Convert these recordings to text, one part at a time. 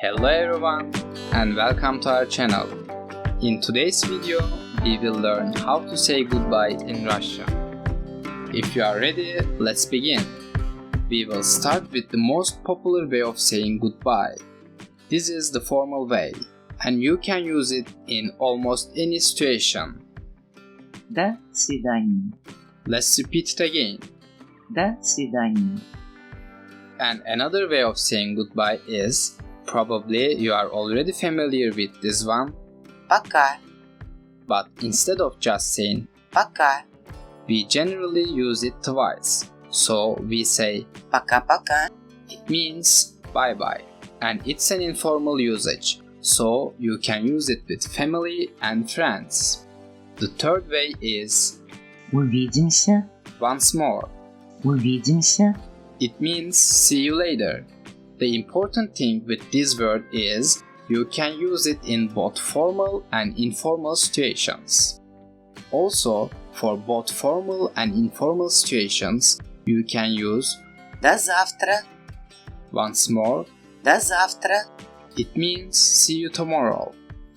Hello everyone and welcome to our channel. In today's video, we will learn how to say goodbye in Russian. If you are ready, let's begin. We will start with the most popular way of saying goodbye. This is the formal way, and you can use it in almost any situation. До свидания. Let's repeat it again. До свидания. And another way of saying goodbye is, probably you are already familiar with this one, Пока. but instead of just saying Пока. we generally use it twice. So we say Пока-пока. it means bye bye, and it's an informal usage, so you can use it with family and friends. The third way is Увидимся. once more. Увидимся. It means see you later. The important thing with this word is you can use it in both formal and informal situations. Also, for both formal and informal situations, you can use До завтра. once more. До завтра. It means see you tomorrow.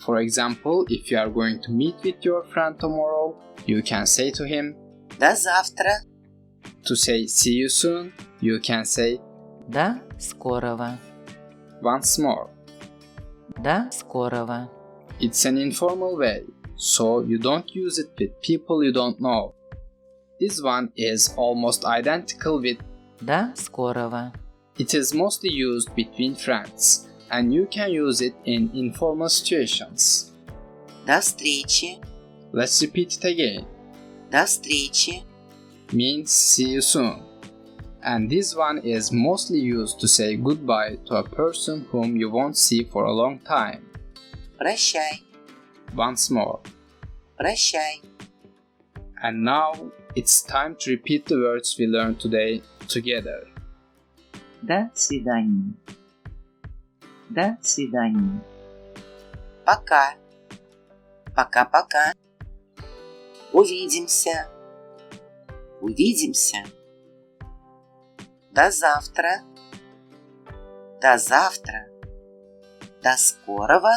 For example, if you are going to meet with your friend tomorrow, you can say to him. До завтра. To say see you soon, you can say До скорого. once more. До скорого. It's an informal way, so you don't use it with people you don't know. This one is almost identical with До скорого. it is mostly used between friends, and you can use it in informal situations. До встречи. Let's repeat it again. До встречи. Means see you soon. And this one is mostly used to say goodbye to a person whom you won't see for a long time. Прощай. Once more. Прощай. And now it's time to repeat the words we learned today together. До свидания. До свидания. Пока. Пока-пока. Увидимся. Увидимся. До завтра. До завтра. До скорого.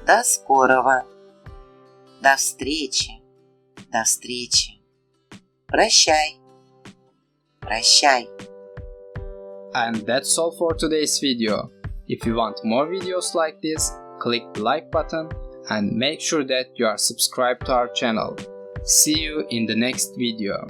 До скорого. До встречи. До встречи. Прощай. Прощай. And that's all for today's video. If you want more videos like this, click the like button and make sure that you are subscribed to our channel. See you in the next video.